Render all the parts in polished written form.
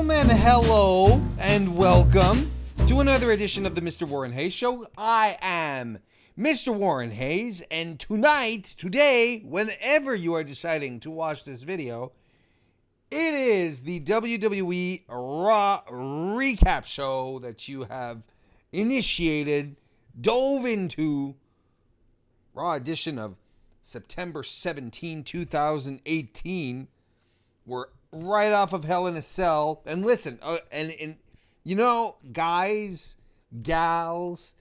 gentlemen, hello and welcome to another edition of the Mr. Warren Hayes Show. I am Mr. Warren Hayes, and today, whenever you are deciding to watch this video, it is the WWE Raw recap show that you have initiated, dove into. Raw edition of September 17, 2018. We're right off of Hell in a Cell. And listen, and you know, guys, gals,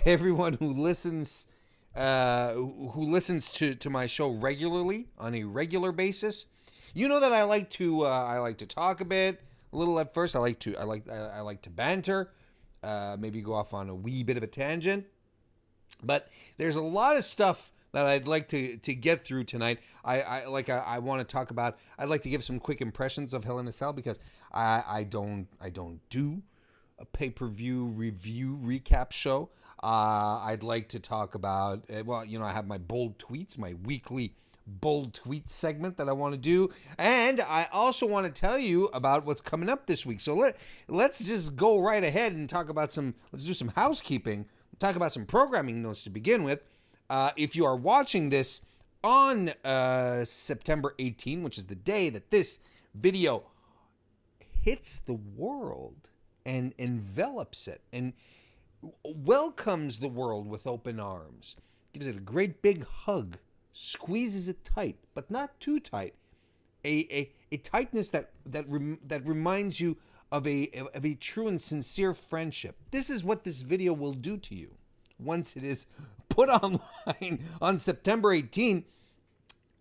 everyone who listens to my show regularly on a regular basis, you know that I like to talk a little at first. I like to banter, maybe go off on a wee bit of a tangent. But there's a lot of stuff that I'd like to get through tonight. I want to talk about. I'd like to give some quick impressions of Hell in a Cell because I don't do a pay-per-view review recap show. I'd like to talk about, I have my bold tweets, my weekly bold tweet segment that I want to do, and I also want to tell you about what's coming up this week. So let's just go right ahead and talk about let's do some housekeeping. Talk about some programming notes to begin with. If you are watching this on September 18, which is the day that this video hits the world and envelops it and welcomes the world with open arms, gives it a great big hug, squeezes it tight, but not too tight, a tightness that reminds you of a true and sincere friendship. This is what this video will do to you once it is put online on September 18.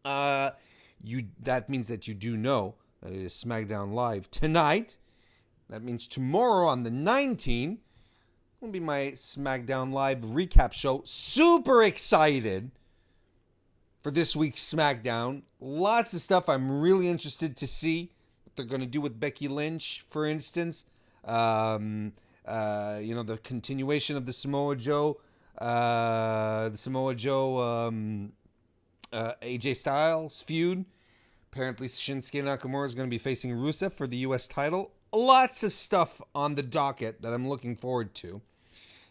That means that you do know that it is SmackDown Live tonight. That means tomorrow on the 19th will be my SmackDown Live recap show. Super excited for this week's SmackDown. Lots of stuff I'm really interested to see. They're going to do with Becky Lynch, for instance. The continuation of the Samoa Joe, AJ Styles feud. Apparently, Shinsuke Nakamura is going to be facing Rusev for the U.S. title. Lots of stuff on the docket that I'm looking forward to.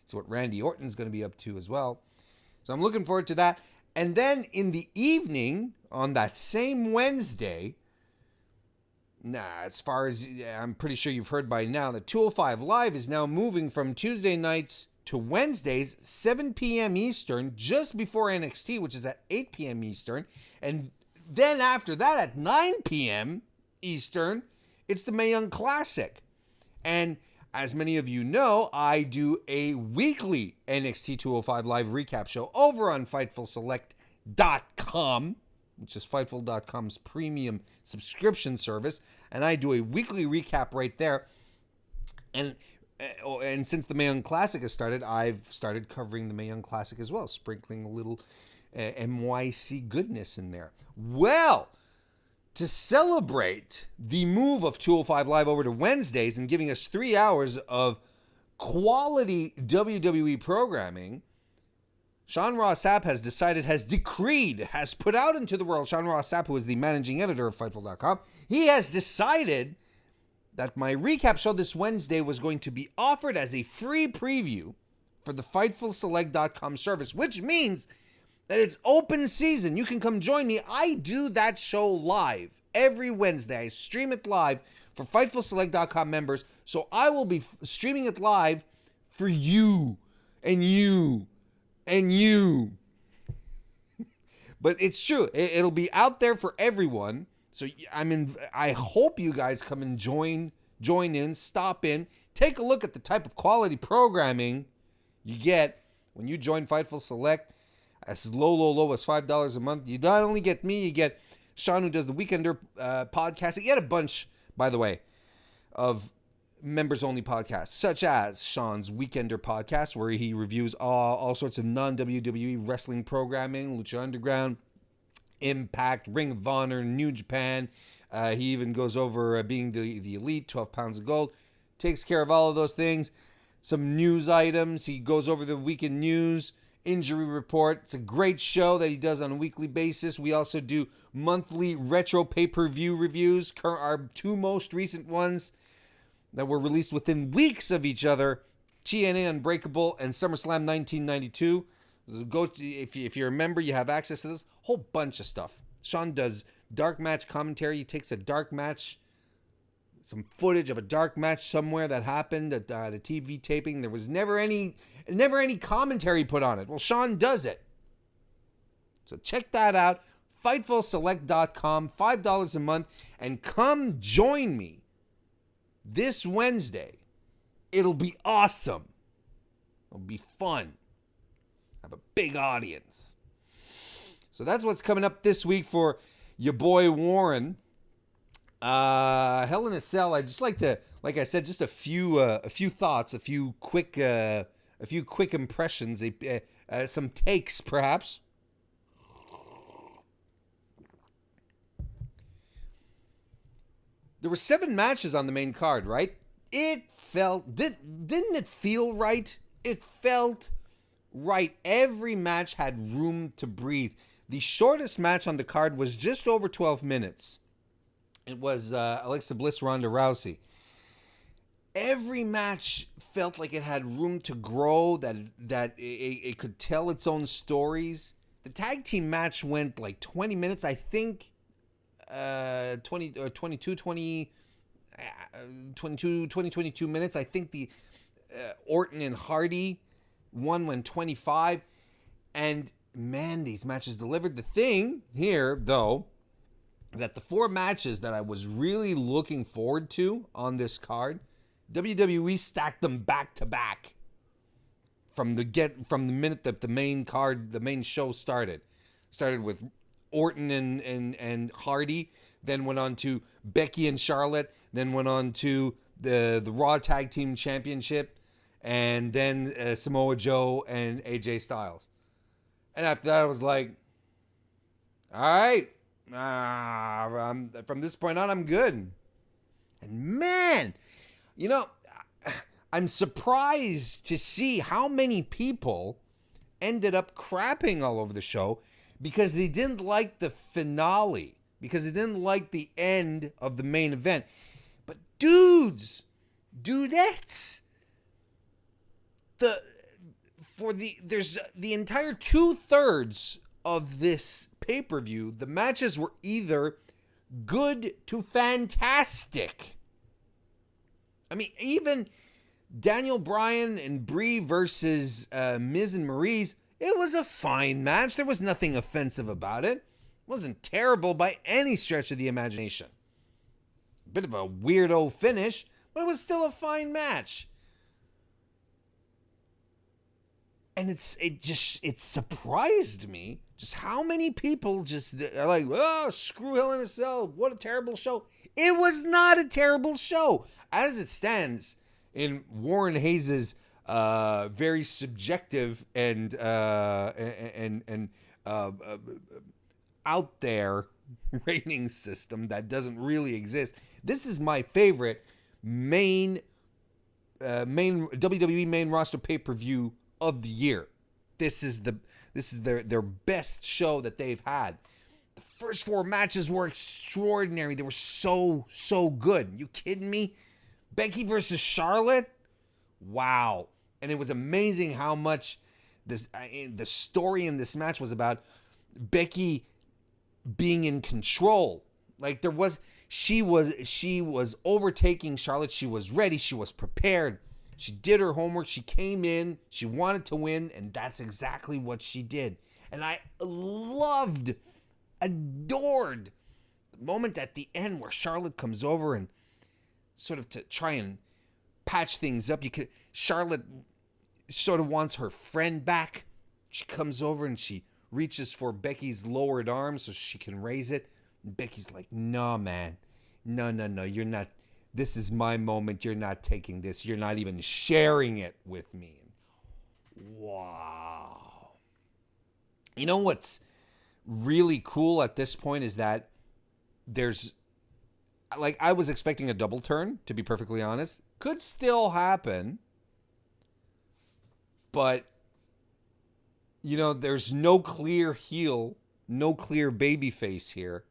It's what Randy Orton's going to be up to as well. So I'm looking forward to that. And then in the evening, on that same Wednesday, as far as I'm pretty sure you've heard by now, that 205 Live is now moving from Tuesday nights to Wednesdays, 7 p.m. Eastern, just before NXT, which is at 8 p.m. Eastern. And then after that, at 9 p.m. Eastern, it's the Mae Young Classic. And as many of you know, I do a weekly NXT 205 Live recap show over on FightfulSelect.com, which is Fightful.com's premium subscription service, and I do a weekly recap right there. And since the Mae Young Classic has started, I've started covering the Mae Young Classic as well, sprinkling a little MYC goodness in there. Well, to celebrate the move of 205 Live over to Wednesdays and giving us 3 hours of quality WWE programming, Sean Ross Sapp has put out into the world, Sean Ross Sapp, who is the managing editor of Fightful.com, he has decided that my recap show this Wednesday was going to be offered as a free preview for the FightfulSelect.com service, which means that it's open season. You can come join me. I do that show live every Wednesday. I stream it live for FightfulSelect.com members, so I will be streaming it live for you and you. And you. But it's true. It'll be out there for everyone. So I hope you guys come and join in, stop in, take a look at the type of quality programming you get when you join Fightful Select. As low as $5 a month. You not only get me, you get Sean, who does the Weekender podcast. You get a bunch, by the way, of members-only podcasts, such as Sean's Weekender podcast, where he reviews all sorts of non-WWE wrestling programming, Lucha Underground, Impact, Ring of Honor, New Japan. He even goes over being the Elite, 12 pounds of gold, takes care of all of those things. Some news items. He goes over the weekend news, injury report. It's a great show that he does on a weekly basis. We also do monthly retro pay-per-view reviews. Our two most recent ones, that were released within weeks of each other. TNA Unbreakable and SummerSlam 1992. If you remember, you have access to this whole bunch of stuff. Sean does dark match commentary. He takes a dark match, some footage of a dark match somewhere that happened at a TV taping. There was never any commentary put on it. Well, Sean does it. So check that out. FightfulSelect.com, $5 a month, and come join me this Wednesday. It'll be awesome. It'll be fun. Have a big audience. So that's what's coming up this week for your boy Warren. Hell in a Cell. I just like to, like I said, just a few thoughts, a few quick impressions, some takes perhaps. There were 7 matches on the main card, right? It felt, didn't it feel right? It felt right. Every match had room to breathe. The shortest match on the card was just over 12 minutes. It was Alexa Bliss, Ronda Rousey. Every match felt like it had room to grow, that it could tell its own stories. The tag team match went like 20 minutes, I think. 22 minutes. I think the Orton and Hardy one went 25. And man, these matches delivered. The thing here, though, is that the 4 matches that I was really looking forward to on this card, WWE stacked them back to back from the minute that the main show started. Started with Orton and Hardy, then went on to Becky and Charlotte, then went on to the Raw Tag Team Championship, and then Samoa Joe and AJ Styles. And after that, I was like, all right, from this point on, I'm good. And man, I'm surprised to see how many people ended up crapping all over the show because they didn't like the finale, because they didn't like the end of the main event. But dudettes, there's the entire 2/3 of this pay-per-view, the matches were either good to fantastic. I mean, even Daniel Bryan and Brie versus Miz and Maryse, it was a fine match. There was nothing offensive about it. It wasn't terrible by any stretch of the imagination. A bit of a weirdo finish, but it was still a fine match. And it surprised me just how many people just are like, oh, screw Hell in a Cell. What a terrible show. It was not a terrible show. As it stands in Warren Hayes' very subjective and out there rating system that doesn't really exist, this is my favorite main WWE main roster pay-per-view of the year. This is their best show that they've had. The first 4 matches were extraordinary. They were so good. You kidding me? Becky versus Charlotte? Wow. And it was amazing how much the story in this match was about Becky being in control. Like she was overtaking Charlotte. She was ready. She was prepared. She did her homework. She came in. She wanted to win, and that's exactly what she did. And I adored the moment at the end where Charlotte comes over and sort of to try and patch things up. Charlotte sort of wants her friend back. She comes over and she reaches for Becky's lowered arm so she can raise it. And Becky's like, no, man. No, you're not. This is my moment. You're not taking this. You're not even sharing it with me. Wow. You know what's really cool at this point is that I was expecting a double turn, to be perfectly honest. Could still happen. But, there's no clear heel, no clear baby face here.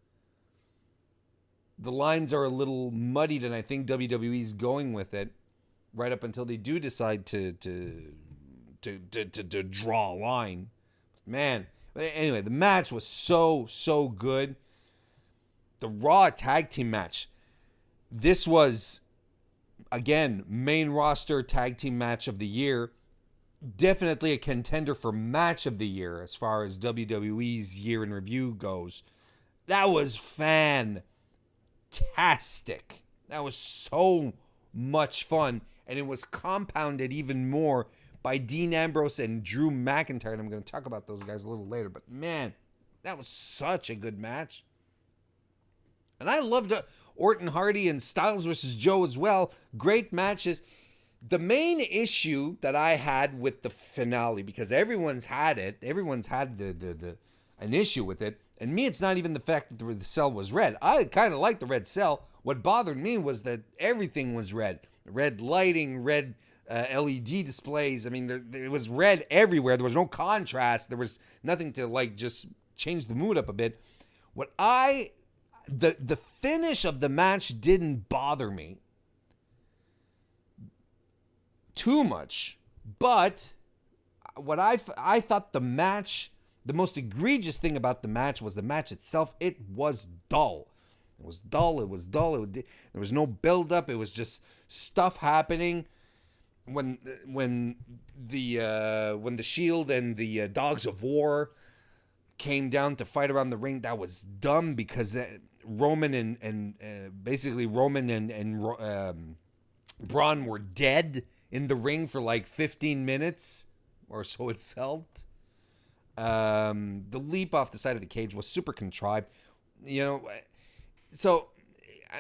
the lines are a little muddied, and I think WWE's going with it right up until they do decide to draw a line. Man, anyway, the match was so good. The Raw tag team match. This was, again, main roster tag team match of the year. Definitely a contender for match of the year as far as WWE's year in review goes. That was fantastic. That was so much fun. And it was compounded even more by Dean Ambrose and Drew McIntyre. And I'm going to talk about those guys a little later. But man, that was such a good match. And I loved Orton, Hardy, and Styles versus Joe as well. Great matches. The main issue that I had with the finale, because everyone's had it, everyone's had an issue with it, and me, it's not even the fact that the cell was red. I kind of like the red cell. What bothered me was that everything was red. Red lighting, red LED displays. I mean, it was red everywhere. There was no contrast. There was nothing to like just change the mood up a bit. The finish of the match didn't bother me too much, but what I thought the most egregious thing about the match was the match itself. It was dull. It was dull. There was no build up. It was just stuff happening. When the Shield and the Dogs of War came down to fight around the ring, that was dumb because Roman and Braun were dead in the ring for like 15 minutes or so it felt. The leap off the side of the cage was super contrived. So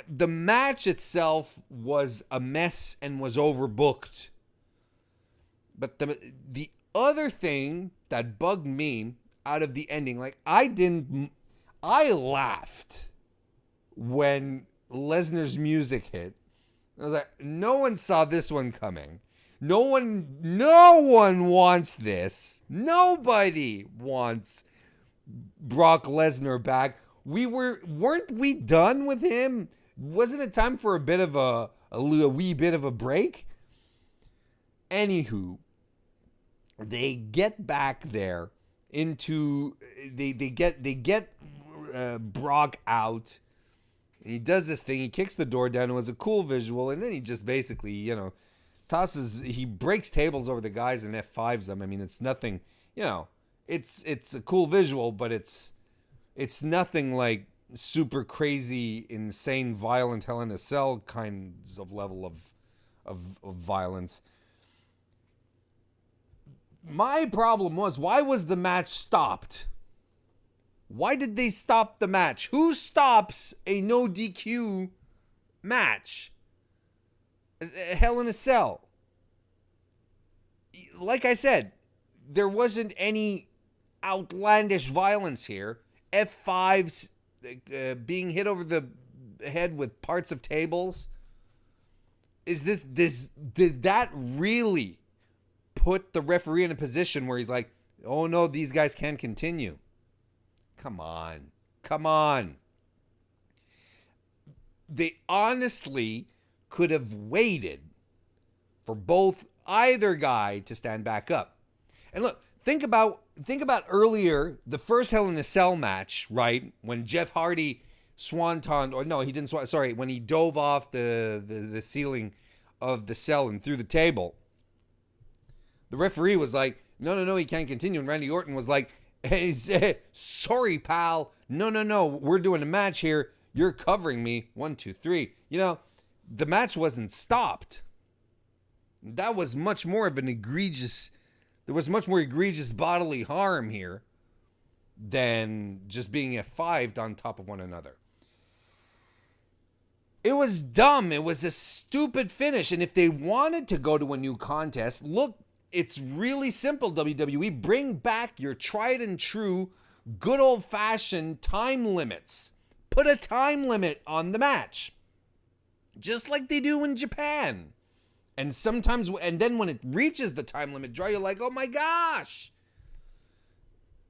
the match itself was a mess and was overbooked. But the other thing that bugged me out of the ending, like I laughed when Lesnar's music hit. I was like, no one saw this one coming. No one wants this. Nobody wants Brock Lesnar back. Weren't we done with him? Wasn't it time for a bit of a wee bit of a break? Anywho, they get back there into they get Brock out. He does this thing. He kicks the door down. It was a cool visual, and then he just basically, he breaks tables over the guys and F5s them. I mean, it's nothing, it's a cool visual, but it's nothing like super crazy, insane, violent Hell in a Cell kinds of level of violence. My problem was, why was the match stopped? Why did they stop the match? Who stops a no DQ match? Hell in a Cell. Like I said, there wasn't any outlandish violence here. F5s being hit over the head with parts of tables. Did that really put the referee in a position where he's like, oh no, these guys can't continue? Come on. They honestly could have waited for either guy to stand back up. And look, think about earlier, the first Hell in a Cell match, right? When Jeff Hardy when he dove off the ceiling of the cell and through the table. The referee was like, no, he can't continue. And Randy Orton was like, hey, sorry, pal. No, we're doing a match here. You're covering me. 1, 2, 3. The match wasn't stopped. That was much more of an egregious. There was much more egregious bodily harm here than just being F5'd on top of one another. It was dumb. It was a stupid finish. And if they wanted to go to a new contest, look, it's really simple, WWE. Bring back your tried and true, good old-fashioned time limits. Put a time limit on the match. Just like they do in Japan. And then when it reaches the time limit draw, you're like, oh my gosh.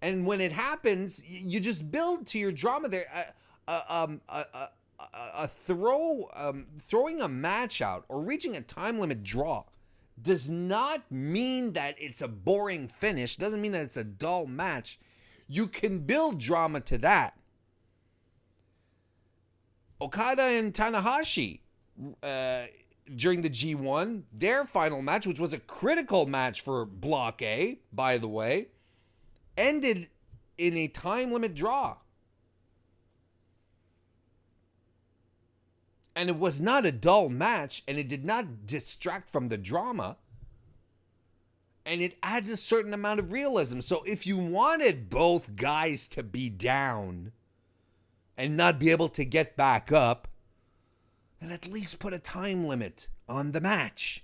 And when it happens, you just build to your drama there. throwing a match out or reaching a time limit draw does not mean that it's a boring finish. Doesn't mean that it's a dull match. You can build drama to that. Okada and Tanahashi during the G1, their final match, which was a critical match for Block A, by the way, ended in a time limit draw. And it was not a dull match, and it did not distract from the drama. And it adds a certain amount of realism. So if you wanted both guys to be down and not be able to get back up, then at least put a time limit on the match.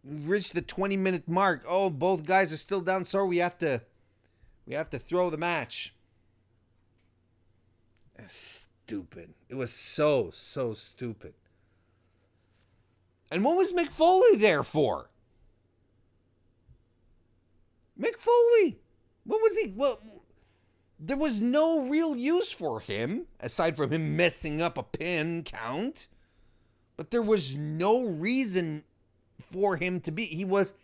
We've reached the 20-minute mark. Oh, both guys are still down, so we have to throw the match. That's stupid. It was so stupid. And what was Mick Foley there for? Mick Foley. What was he? Well, there was no real use for him, aside from him messing up a pin count. But there was no reason for him to be. He was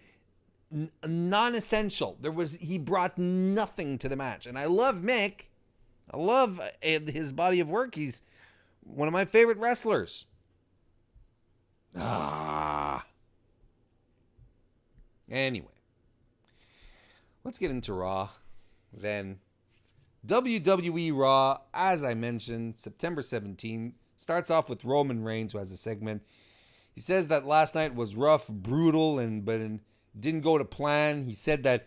non-essential. He brought nothing to the match. And I love Mick. I love his body of work. He's one of my favorite wrestlers. Anyway. Let's get into Raw then. WWE Raw, as I mentioned, September 17th, starts off with Roman Reigns, who has a segment. He says that last night was rough, brutal, but it didn't go to plan. He said that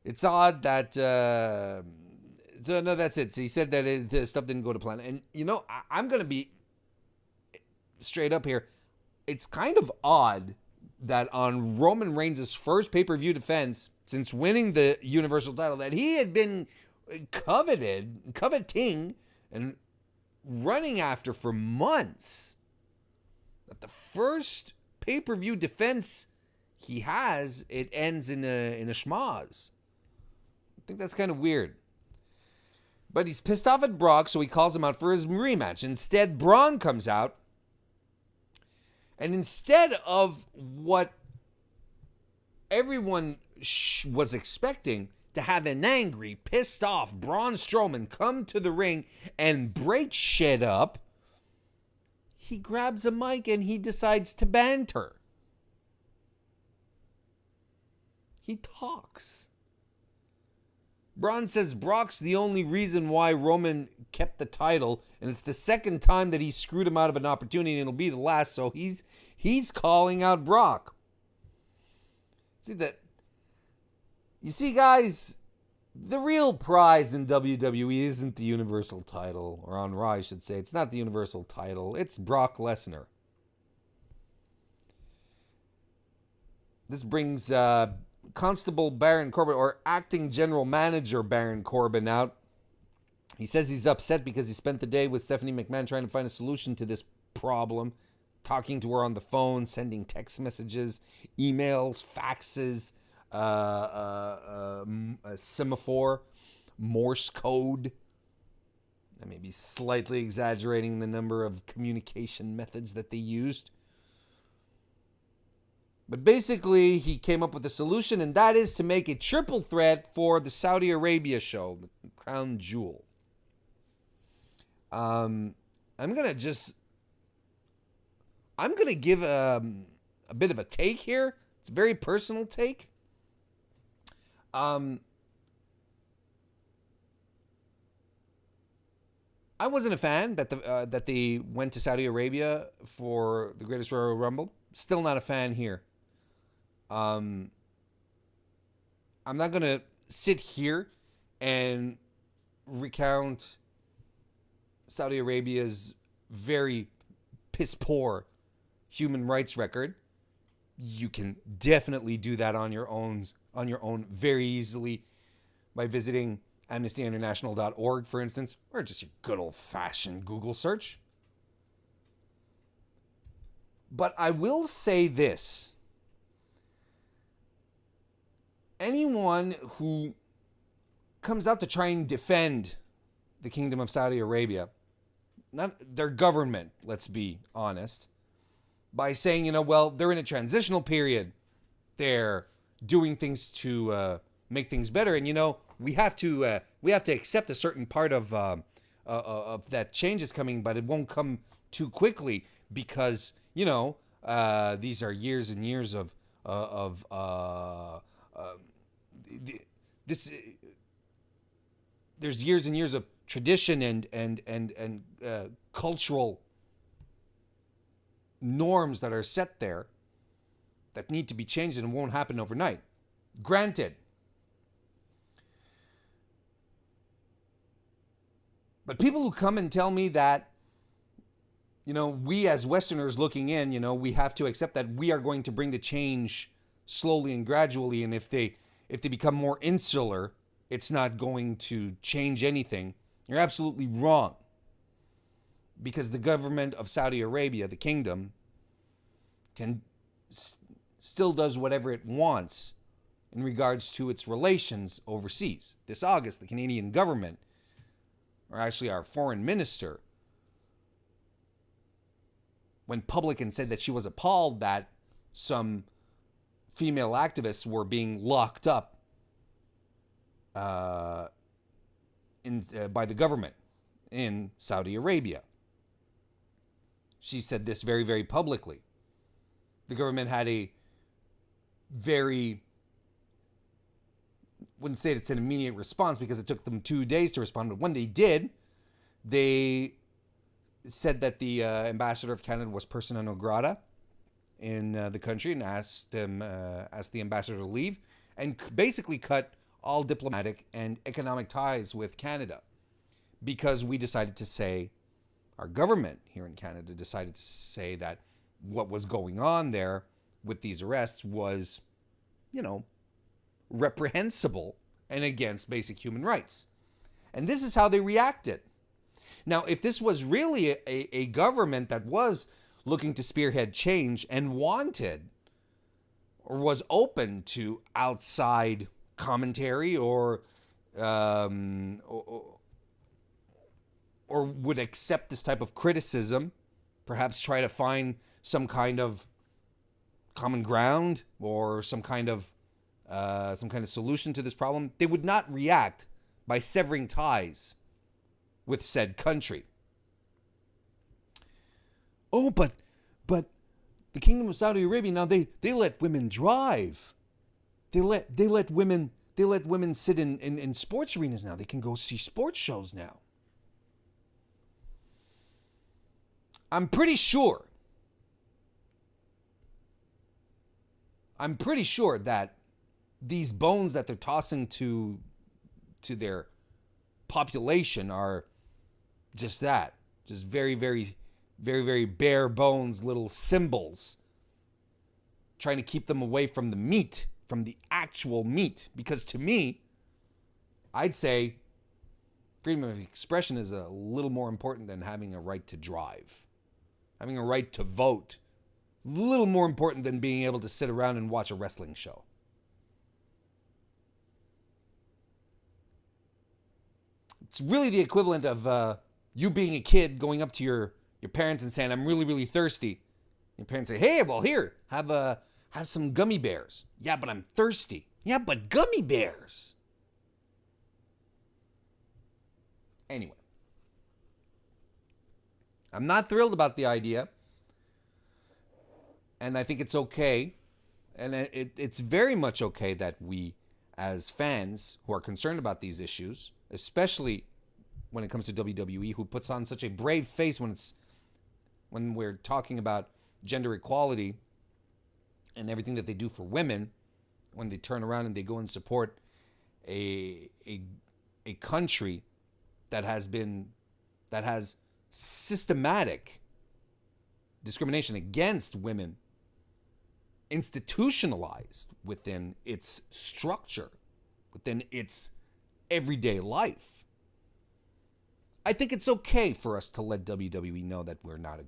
it's odd that... no, that's it. So he said that the stuff didn't go to plan. And, I'm going to be straight up here. It's kind of odd that on Roman Reigns' first pay-per-view defense since winning the Universal title that he had been coveting and running after for months, that the first pay-per-view defense he has, it ends in a schmoz. I think that's kind of weird. But he's pissed off at Brock, so he calls him out for his rematch. Instead, Braun comes out, and instead of what everyone was expecting, to have an angry, pissed off Braun Strowman come to the ring and break shit up, he grabs a mic and he decides to banter. He talks. Braun says Brock's the only reason why Roman kept the title, and it's the second time that he screwed him out of an opportunity, and it'll be the last, so he's calling out Brock. You see, guys, the real prize in WWE isn't the Universal title, or on Raw, I should say. It's not the Universal title. It's Brock Lesnar. This brings Constable Baron Corbin, or Acting General Manager Baron Corbin, out. He says he's upset because he spent the day with Stephanie McMahon trying to find a solution to this problem, talking to her on the phone, sending text messages, emails, faxes, a semaphore, Morse code. I may be slightly exaggerating the number of communication methods that they used. But basically, he came up with a solution, and that is to make a triple threat for the Saudi Arabia show, the Crown Jewel. I'm going to give a bit of a take here. It's a very personal take. I wasn't a fan that they went to Saudi Arabia for the Greatest Royal Rumble. Still not a fan here. I'm not going to sit here and recount Saudi Arabia's very piss poor human rights record. You can definitely do that on your own very easily by visiting AmnestyInternational.org, for instance, or just your good old-fashioned Google search. But I will say this. Anyone who comes out to try and defend the Kingdom of Saudi Arabia not their government, let's be honest, by saying, well, they're in a transitional period. They're doing things to make things better, and we have to accept a certain part of that change is coming, but it won't come too quickly because these are years and years of this. There's years and years of tradition and cultural norms that are set there that need to be changed, and it won't happen overnight. Granted. But people who come and tell me that, we as Westerners looking in, we have to accept that we are going to bring the change slowly and gradually, and if they become more insular, it's not going to change anything. You're absolutely wrong. Because the government of Saudi Arabia, the kingdom, still does whatever it wants in regards to its relations overseas. This August, the Canadian government, or actually our foreign minister, went public and said that she was appalled that some female activists were being locked up by the government in Saudi Arabia. She said this very, very publicly. The government had a very, wouldn't say it's an immediate response because it took them 2 days to respond, but when they did, they said that the ambassador of Canada was persona non grata in the country and asked the ambassador to leave and basically cut all diplomatic and economic ties with Canada because we decided to say, our government here in Canada decided to say that what was going on there with these arrests was, reprehensible and against basic human rights. And this is how they reacted. Now, if this was really a government that was looking to spearhead change and wanted or was open to outside commentary or would accept this type of criticism, perhaps try to find some kind of common ground or some kind of solution to this problem, they would not react by severing ties with said country. Oh, but the Kingdom of Saudi Arabia now they let women drive. They let women sit in sports arenas now. They can go see sports shows now. I'm pretty sure that these bones that they're tossing to their population are just that. Just very, very, very, very bare bones little symbols. Trying to keep them away from the meat, from the actual meat. Because to me, I'd say freedom of expression is a little more important than having a right to drive. Having a right to vote is a little more important than being able to sit around and watch a wrestling show. It's really the equivalent of you being a kid going up to your parents and saying, I'm really, really thirsty. Your parents say, hey, well, here, have some gummy bears. Yeah, but I'm thirsty. Yeah, but gummy bears. Anyway. I'm not thrilled about the idea. And I think it's okay. And it's very much okay that we, as fans who are concerned about these issues, especially when it comes to WWE, who puts on such a brave face when we're talking about gender equality and everything that they do for women, when they turn around and they go and support a country that has systematic discrimination against women institutionalized within its structure, within its everyday life. I think it's okay for us to let WWE know that we're not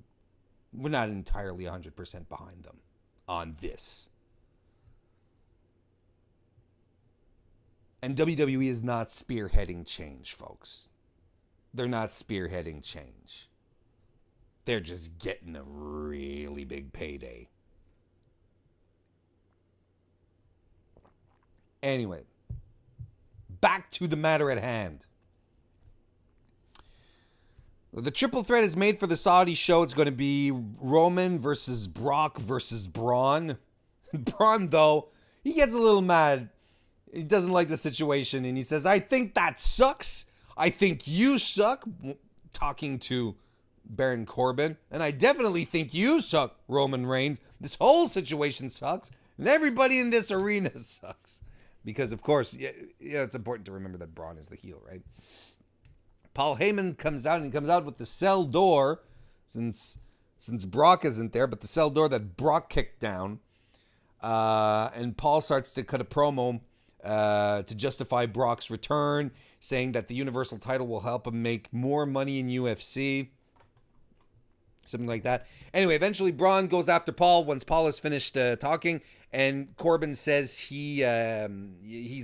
entirely 100% behind them on this. And WWE is not spearheading change, folks. They're not spearheading change. They're just getting a really big payday. Anyway, back to the matter at hand. The triple threat is made for the Saudi show. It's going to be Roman versus Brock versus Braun. Braun, though, he gets a little mad. He doesn't like the situation, and he says, I think that sucks. I think you suck, talking to Baron Corbin. And I definitely think you suck, Roman Reigns. This whole situation sucks, and everybody in this arena sucks. Because, of course, it's important to remember that Braun is the heel, right? Paul Heyman comes out, and he comes out with the cell door, since Brock isn't there, but the cell door that Brock kicked down. And Paul starts to cut a promo to justify Brock's return, saying that the Universal title will help him make more money in UFC. Something like that. Anyway, eventually Braun goes after Paul once Paul is finished talking, and Corbin says he's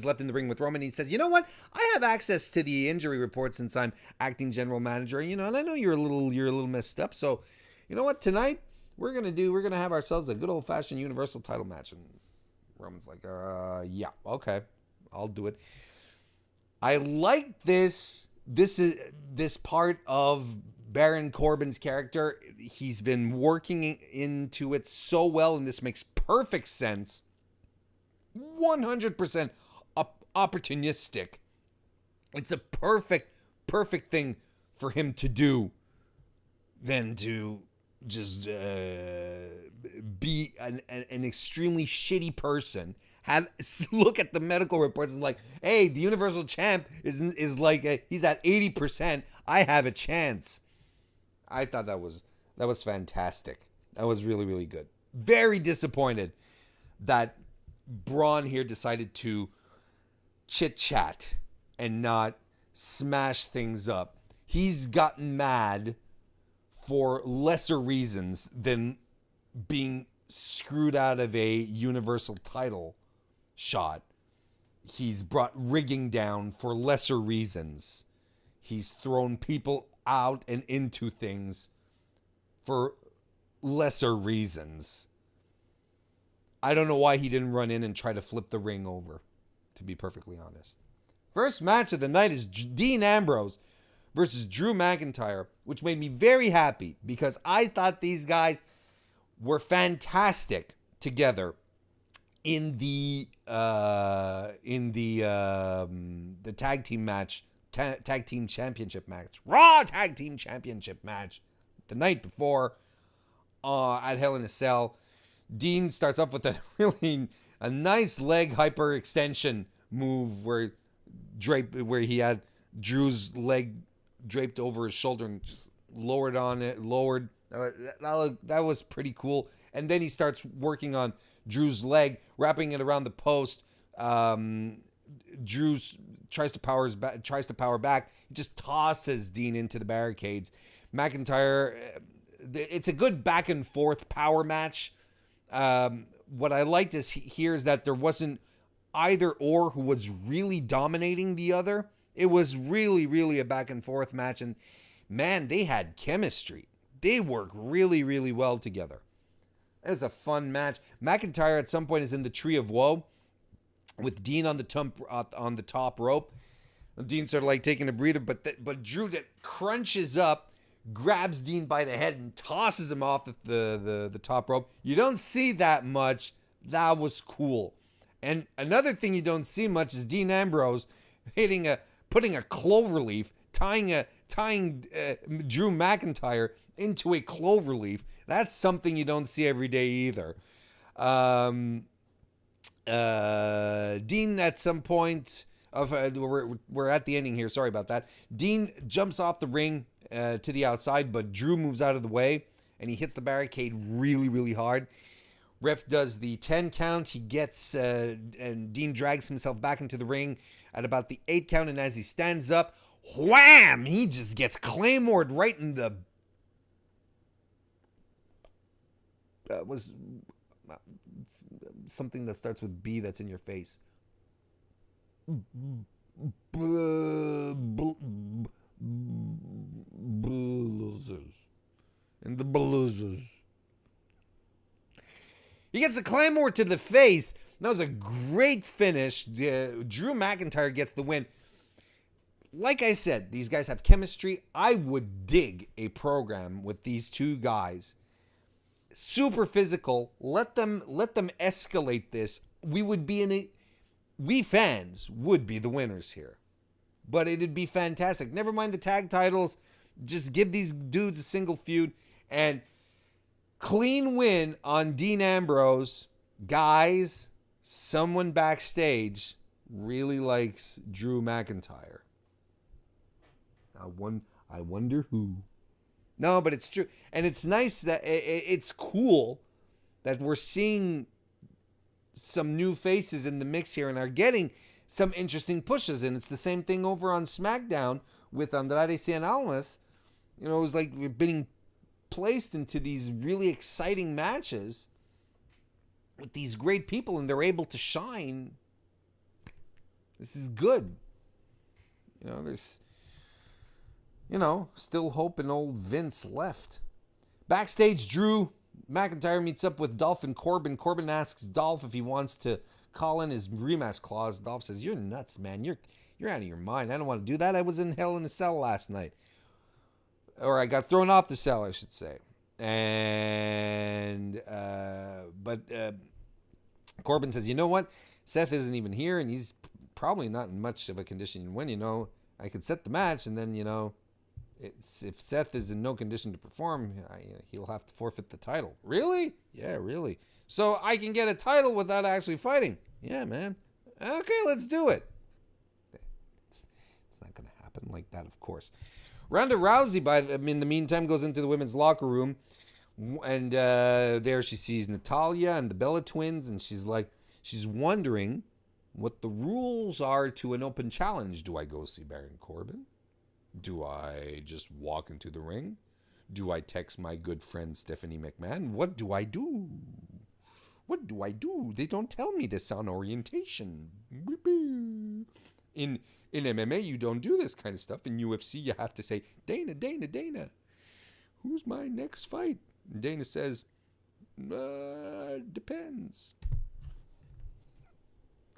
left in the ring with Roman. He says, you know what? I have access to the injury report since I'm acting general manager, and I know you're a little messed up. So, you know what? Tonight we're gonna have ourselves a good old fashioned Universal title match. And Roman's like, yeah, okay, I'll do it. I like this part of Baron Corbin's character. He's been working into it so well, and this makes perfect sense. 100% opportunistic. It's a perfect thing for him to do than to just be an extremely shitty person. Look at the medical reports and like, hey, the Universal Champ is like he's at 80%. I have a chance. I thought that was fantastic. That was really, really good. Very disappointed that Braun here decided to chit-chat and not smash things up. He's gotten mad for lesser reasons than being screwed out of a Universal title shot. He's brought rigging down for lesser reasons. He's thrown people out and into things for lesser reasons. I don't know why he didn't run in and try to flip the ring over, to be perfectly honest. First match of the night is Dean Ambrose versus Drew McIntyre, which made me very happy because I thought these guys were fantastic together in the tag team match, tag team championship match, Raw tag team championship match the night before at Hell in a Cell. Dean starts off with a nice leg hyperextension move where he had Drew's leg draped over his shoulder and just lowered. That was pretty cool. And then he starts working on Drew's leg, wrapping it around the post. Drew tries to power back. He just tosses Dean into the barricades. McIntyre, it's a good back and forth power match. What I liked here is that there wasn't either or who was really dominating the other. It was really, really a back and forth match, and man, they had chemistry. They work really, really well together. It was a fun match. McIntyre at some point is in the Tree of Woe with Dean on the top rope. Dean sort of like taking a breather, but Drew that crunches up, grabs Dean by the head and tosses him off the top rope. You don't see that much. That was cool. And another thing you don't see much is Dean Ambrose putting a cloverleaf, tying Drew McIntyre into a cloverleaf. That's something you don't see every day either. Dean at some point we're at the ending here. Sorry about that. Dean jumps off the ring to the outside, but Drew moves out of the way and he hits the barricade really, really hard. Ref does the 10 count. He gets and Dean drags himself back into the ring at about the 8 count, and as he stands up, wham! He just gets claymored right in the. That was something that starts with B that's in your face. And Palooza's. He gets a Claymore to the face. That was a great finish. Drew McIntyre gets the win. Like I said, these guys have chemistry. I would dig a program with these two guys. Super physical. Let them escalate this. We fans would be the winners here. But it'd be fantastic. Never mind the tag titles. Just give these dudes a single feud. And clean win on Dean Ambrose. Guys, someone backstage really likes Drew McIntyre. I wonder who. No, but it's true. And it's nice that it's cool that we're seeing some new faces in the mix here and are getting some interesting pushes. And it's the same thing over on SmackDown with Andrade Cien Almas. You know, it was like we're being placed into these really exciting matches with these great people and they're able to shine. This is good. You know, there's, still hope in old Vince left. Backstage, Drew McIntyre meets up with Dolph and Corbin. Corbin asks Dolph if he wants to call in his rematch clause. Dolph says, "You're nuts, man. You're out of your mind. I don't want to do that. I was in Hell in a Cell last night." Or I got thrown off the cell, I should say. And, but Corbin says, "You know what? Seth isn't even here, and he's probably not in much of a condition to win. I could set the match, and then, if Seth is in no condition to perform, he'll have to forfeit the title." Really? Yeah, really. So I can get a title without actually fighting. Yeah, man. Okay, let's do it. It's not going to happen like that, of course. Ronda Rousey, in the meantime, goes into the women's locker room. And there she sees Natalya and the Bella Twins. And she's wondering what the rules are to an open challenge. Do I go see Baron Corbin? Do I just walk into the ring? Do I text my good friend Stephanie McMahon? What do I do? What do I do? They don't tell me this on orientation. In MMA, you don't do this kind of stuff. In UFC, you have to say, Dana, who's my next fight? And Dana says, depends.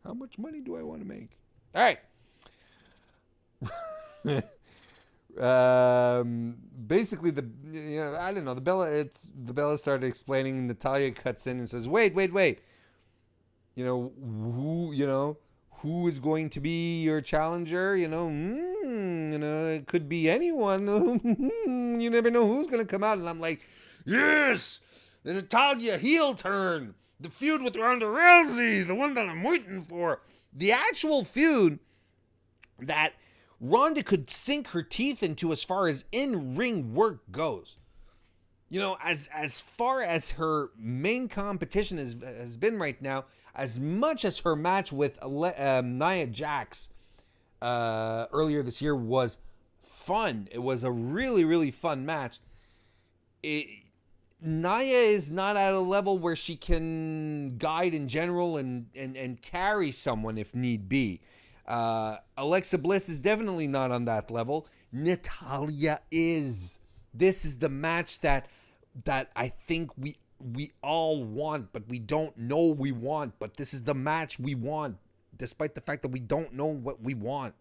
How much money do I want to make? All right. Basically, I don't know. The Bella started explaining, and Natalya cuts in and says, "Wait. Who is going to be your challenger? It could be anyone. You never know who's going to come out." And I'm like, yes, the Natalya heel turn, the feud with Ronda Rousey, the one that I'm waiting for, the actual feud that Ronda could sink her teeth into as far as in-ring work goes. As far as her main competition has been right now, as much as her match with Nia Jax earlier this year was fun. It was a really, really fun match. Nia is not at a level where she can guide in general and carry someone if need be. Alexa Bliss is definitely not on that level. Natalya is. This is the match that I think we all want, but we don't know we want. But this is the match we want, despite the fact that we don't know what we want.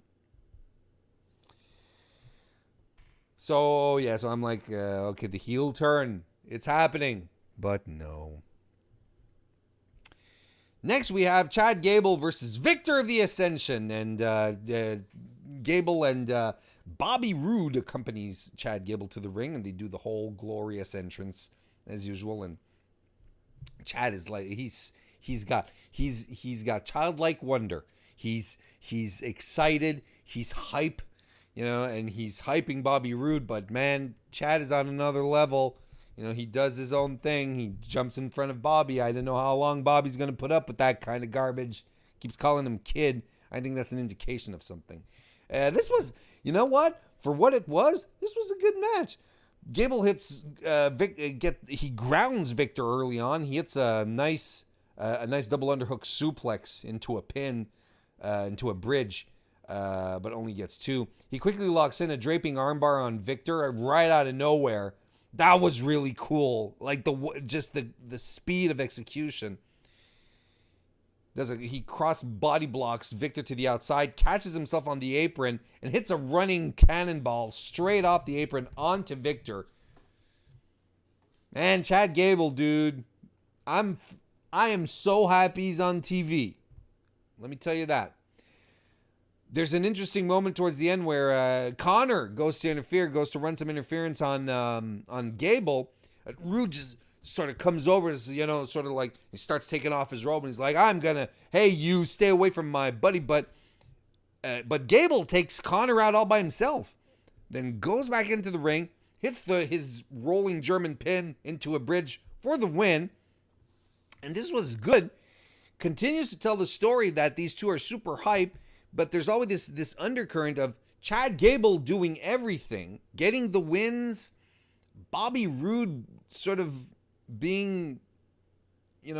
So I'm like, okay, the heel turn. It's happening. But no. Next, we have Chad Gable versus Victor of the Ascension. And Gable and Bobby Roode accompanies Chad Gable to the ring. And they do the whole glorious entrance as usual. And Chad is like, he's got childlike wonder. He's excited. He's hype. And he's hyping Bobby Roode. But, man, Chad is on another level. He does his own thing. He jumps in front of Bobby. I don't know how long Bobby's going to put up with that kind of garbage. Keeps calling him kid. I think that's an indication of something. This was, for what it was, this was a good match. Gable hits, he grounds Victor early on. He hits a nice double underhook suplex into a pin, into a bridge, but only gets two. He quickly locks in a draping armbar on Victor right out of nowhere. That was really cool. Like the speed of execution. He cross body blocks Victor to the outside, catches himself on the apron, and hits a running cannonball straight off the apron onto Victor. Man, Chad Gable, dude, I am so happy he's on TV. Let me tell you that. There's an interesting moment towards the end where Connor goes to run some interference on Gable. Rude just sort of comes over, sort of like he starts taking off his robe, and he's like, hey, you stay away from my buddy. But Gable takes Connor out all by himself, then goes back into the ring, hits his rolling German pin into a bridge for the win. And this was good. Continues to tell the story that these two are super hype, but there's always this undercurrent of Chad Gable doing everything, getting the wins, Bobby Roode sort of being, in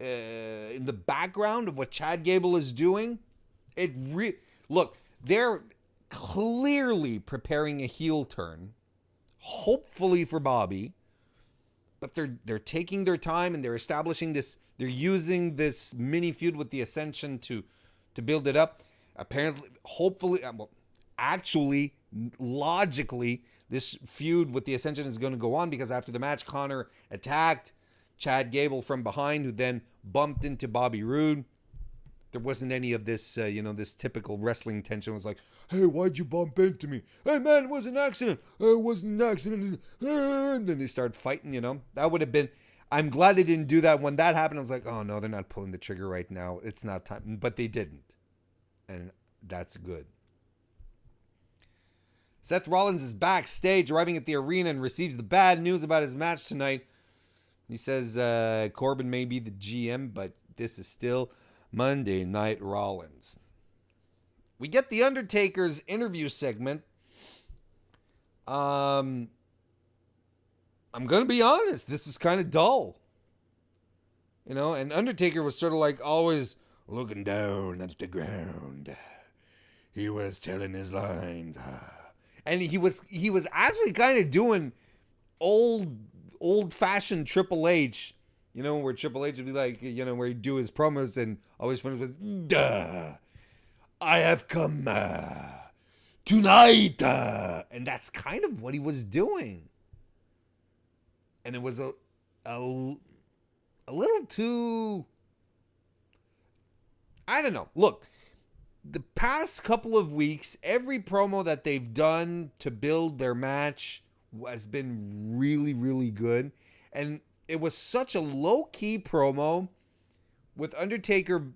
the background of what Chad Gable is doing. Look, they're clearly preparing a heel turn, hopefully for Bobby, but they're taking their time and they're establishing this. They're using this mini feud with the Ascension to build it up. Apparently, hopefully, actually, logically, this feud with the Ascension is going to go on because after the match, Connor attacked Chad Gable from behind, who then bumped into Bobby Roode. There wasn't any of this, this typical wrestling tension. It was like, hey, why'd you bump into me? Hey, man, it was an accident. It wasn't an accident. And then they started fighting, That would have been... I'm glad they didn't do that. When that happened, I was like, oh, no, they're not pulling the trigger right now. It's not time. But they didn't. And that's good. Seth Rollins is backstage, arriving at the arena, and receives the bad news about his match tonight. He says Corbin may be the GM, but this is still Monday Night Rollins. We get the Undertaker's interview segment. I'm going to be honest, this was kind of dull. And Undertaker was sort of like always looking down at the ground. He was telling his lines. And he was actually kind of doing old-fashioned Triple H, where Triple H would be like, where he'd do his promos and always finish with, duh, I have come tonight. And that's kind of what he was doing. And it was a little too, I don't know. Look, the past couple of weeks, every promo that they've done to build their match has been really, really good. And it was such a low-key promo with Undertaker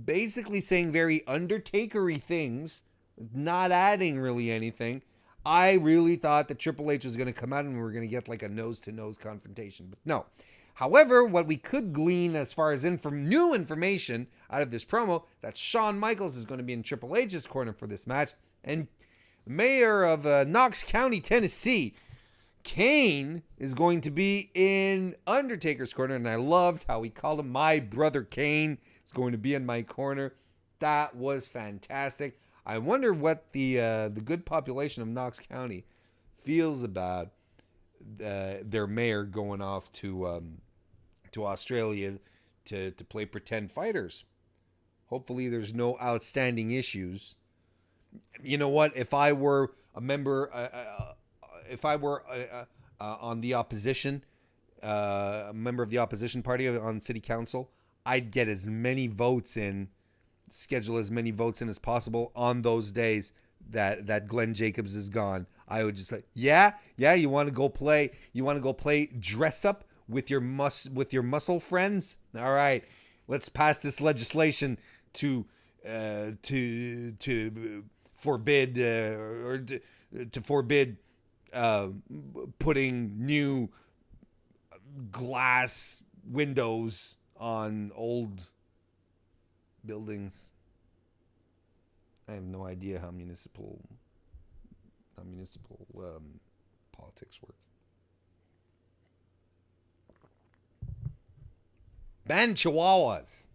basically saying very Undertaker-y things, not adding really anything. I really thought that Triple H was going to come out and we were going to get like a nose-to-nose confrontation. But no. However, what we could glean as far as new information out of this promo, that Shawn Michaels is going to be in Triple H's corner for this match. And the mayor of Knox County, Tennessee, Kane, is going to be in Undertaker's corner. And I loved how he called him my brother Kane. Is going to be in my corner. That was fantastic. I wonder what the good population of Knox County feels about their mayor going off to Australia to play pretend fighters. Hopefully, there's no outstanding issues. You know what? If I were a member, on the opposition, a member of the opposition party on city council, I'd get as many votes in. Schedule as many votes in as possible on those days that Glenn Jacobs is gone. I would just like, yeah, you want to go play dress up with your muscle friends? All right, let's pass this legislation to forbid to forbid putting new glass windows on old buildings. I have no idea how municipal politics work. Ban Chihuahuas.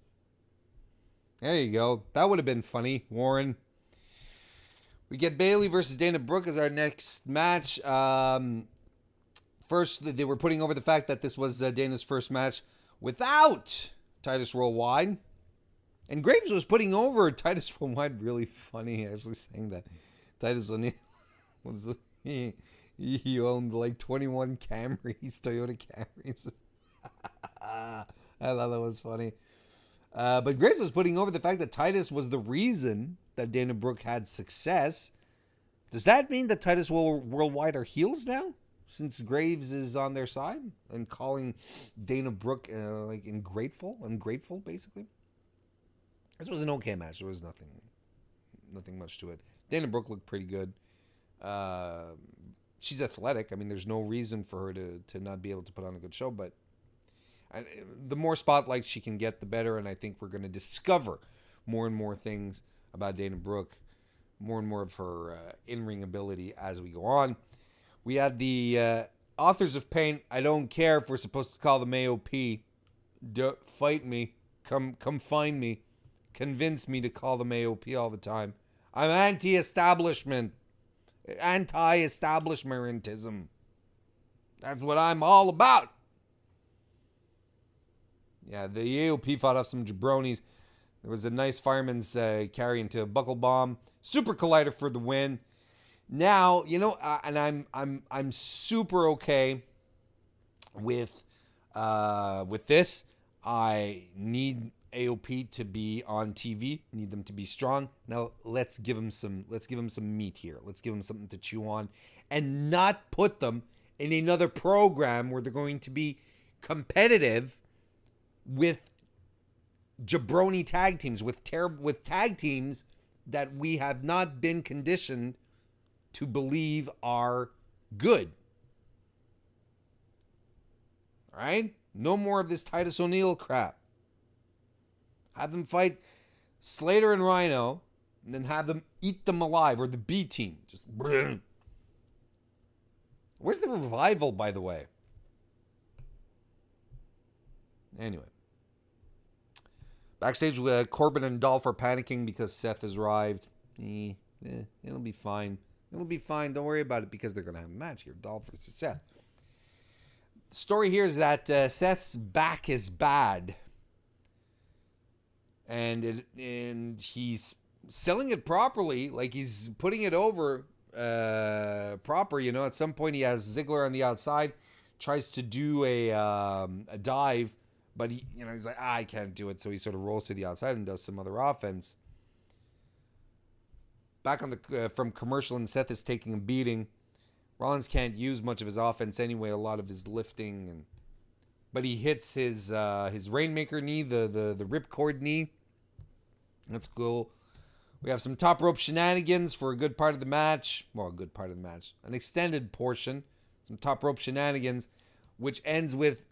There you go. That would have been funny, Warren. We get Bayley versus Dana Brooke as our next match. First, they were putting over the fact that this was Dana's first match without Titus Worldwide. And Graves was putting over Titus Worldwide. Really funny, actually, saying that Titus O'Neil was he owned like 21 Camrys, Toyota Camrys. I thought that was funny. But Graves was putting over the fact that Titus was the reason that Dana Brooke had success. Does that mean that Titus Worldwide are heels now? Since Graves is on their side and calling Dana Brooke like ungrateful, basically. This was an okay match. There was nothing much to it. Dana Brooke looked pretty good. She's athletic. I mean, there's no reason for her to not be able to put on a good show. But the more spotlight she can get, the better. And I think we're going to discover more and more things about Dana Brooke, more and more of her in-ring ability as we go on. We had the Authors of Pain. I don't care if we're supposed to call them AOP. Fight me. Come find me. Convince me to call them AOP all the time. I'm anti-establishment. Anti-establishmentism. That's what I'm all about. Yeah, the AOP fought off some jabronis. There was a nice fireman's carry into a buckle bomb. Super Collider for the win. Now, and I'm super okay with this. I need AOP to be on TV. Need them to be strong. Now let's give them some meat here. Let's give them something to chew on, and not put them in another program where they're going to be competitive with jabroni tag teams, with tag teams that we have not been conditioned to believe are good. All right? No more of this Titus O'Neil crap. Have them fight Slater and Rhino, and then have them eat them alive, or the B team. Just where's the revival, by the way? Anyway. Backstage, Corbin and Dolph are panicking because Seth has arrived. It'll be fine. It'll be fine. Don't worry about it, because they're going to have a match here. Dolph versus Seth. The story here is that Seth's back is bad. And he's selling it properly. Like, he's putting it over proper. At some point he has Ziggler on the outside. Tries to do a dive. But he's like, I can't do it. So he sort of rolls to the outside and does some other offense. Back on from commercial, and Seth is taking a beating. Rollins can't use much of his offense anyway. A lot of his lifting, but he hits his Rainmaker knee, the ripcord knee. That's cool. We have some top rope shenanigans for a good part of the match. Well, a good part of the match, an extended portion. Some top rope shenanigans, which ends with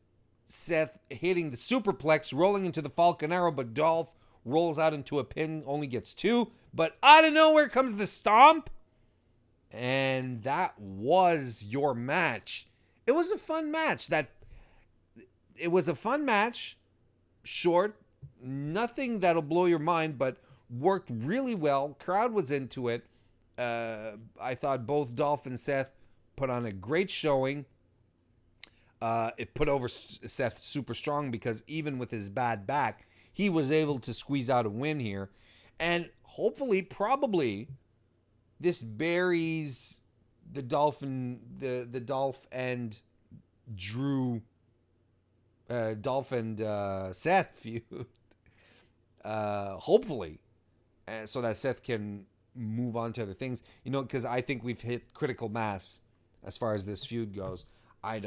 Seth hitting the superplex, rolling into the Falcon Arrow, but Dolph rolls out into a pin, only gets 2. But out of nowhere comes the stomp. And that was your match. It was a fun match. Short. Nothing that'll blow your mind, but worked really well. Crowd was into it. I thought both Dolph and Seth put on a great showing. It put over Seth super strong, because even with his bad back, he was able to squeeze out a win here. And hopefully, probably, this buries the Dolph and Drew, Dolph and Seth feud. Hopefully, so that Seth can move on to other things. Because I think we've hit critical mass as far as this feud goes. I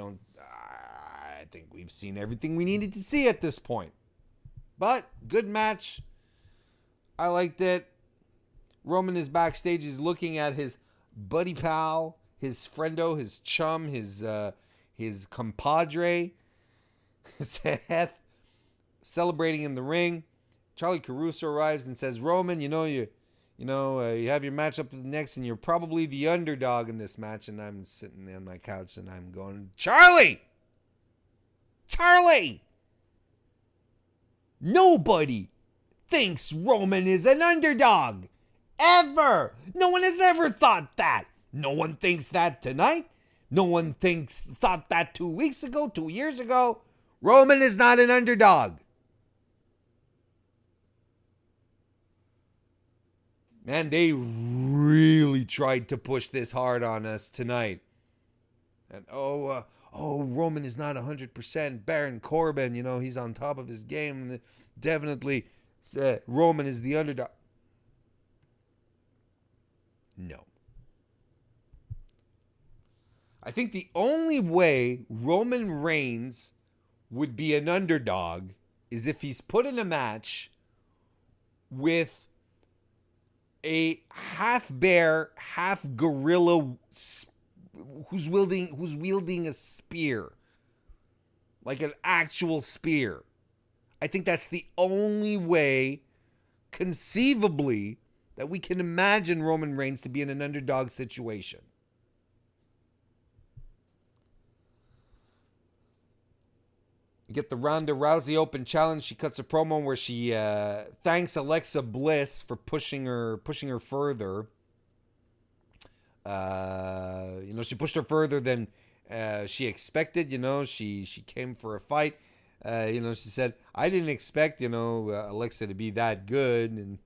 think we've seen everything we needed to see at this point. But, good match. I liked it. Roman is backstage. He's looking at his buddy pal, his friendo, his chum, his compadre, Seth, celebrating in the ring. Charlie Caruso arrives and says, Roman, you have your match up next, and you're probably the underdog in this match. And I'm sitting on my couch and I'm going, Charlie! Nobody thinks Roman is an underdog. Ever. No one has ever thought that. No one thinks that tonight. No one thought that 2 weeks ago, 2 years ago. Roman is not an underdog. Man, they really tried to push this hard on us tonight. And Roman is not 100%. Baron Corbin, he's on top of his game. Definitely, Roman is the underdog. No. I think the only way Roman Reigns would be an underdog is if he's put in a match with a half bear, half gorilla who's wielding a spear. Like an actual spear. I think that's the only way, conceivably, that we can imagine Roman Reigns to be in an underdog situation. You get the Ronda Rousey Open Challenge. She cuts a promo where she thanks Alexa Bliss for pushing her further. She pushed her further than she expected. She came for a fight. She said, "I didn't expect, Alexa to be that good." And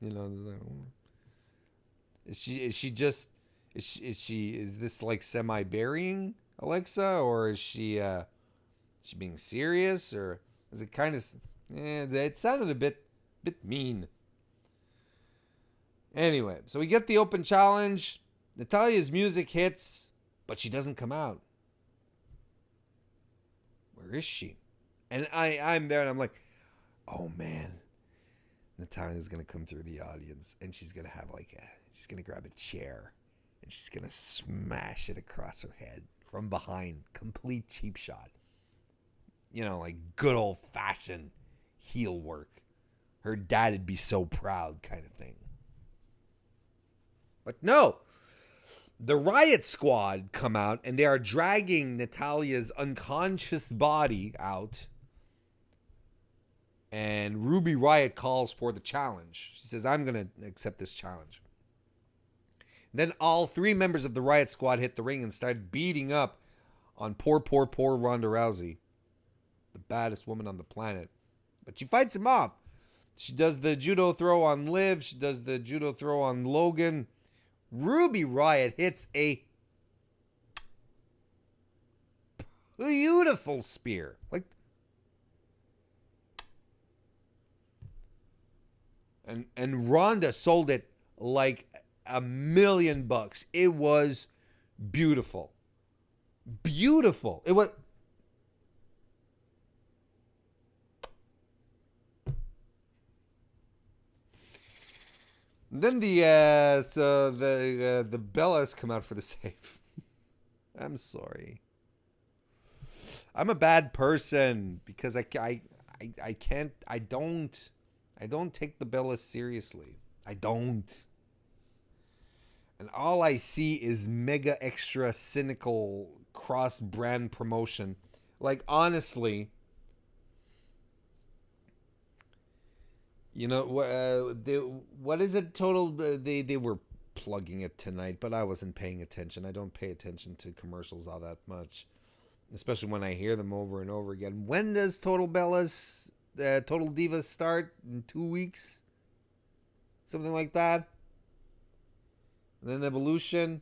is this like semi-burying Alexa, or is she being serious, or is it kind of? It sounded a bit mean. Anyway, so we get the Open Challenge. Natalya's music hits, but she doesn't come out. Where is she? And I'm there, and I'm like, oh man, Natalya's gonna come through the audience, and she's gonna have she's gonna grab a chair, and she's gonna smash it across her head from behind. Complete cheap shot. Like good old fashioned heel work. Her dad'd be so proud, kind of thing. But no. The Riot Squad come out, and they are dragging Natalya's unconscious body out. And Ruby Riott calls for the challenge. She says, I'm going to accept this challenge. Then all 3 members of the Riot Squad hit the ring and start beating up on poor Ronda Rousey. The baddest woman on the planet. But she fights him off. She does the judo throw on Liv. She does the judo throw on Logan. Ruby Riott hits a beautiful spear. And Ronda sold it like $1,000,000. It was beautiful. Beautiful. It was. Then the Bellas come out for the save. I'm sorry. I'm a bad person because I don't take the Bellas seriously. I don't. And all I see is mega extra cynical cross brand promotion. Like honestly, what is it total? They were plugging it tonight, but I wasn't paying attention. I don't pay attention to commercials all that much, especially when I hear them over and over again. When does Total Divas start? In 2 weeks? Something like that? And then Evolution.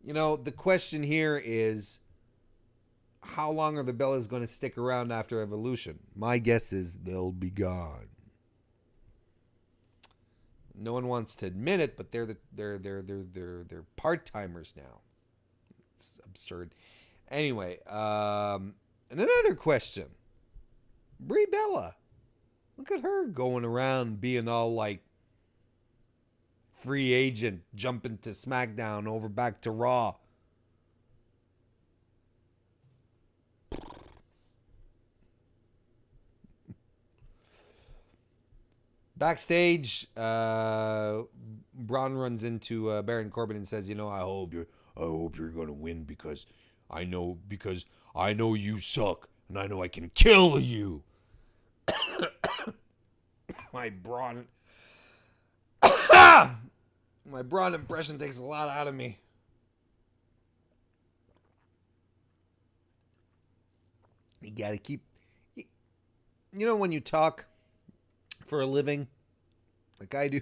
The question here is, how long are the Bellas going to stick around after Evolution? My guess is they'll be gone. No one wants to admit it, but they're part-timers now. It's absurd. Anyway, and another question. Brie Bella. Look at her going around being all like free agent, jumping to SmackDown, over back to Raw. Backstage, Braun runs into Baron Corbin and says, I hope you're going to win because I know you suck and I know I can kill you. My Braun impression takes a lot out of me. You got to keep, when you talk for a living, like I do,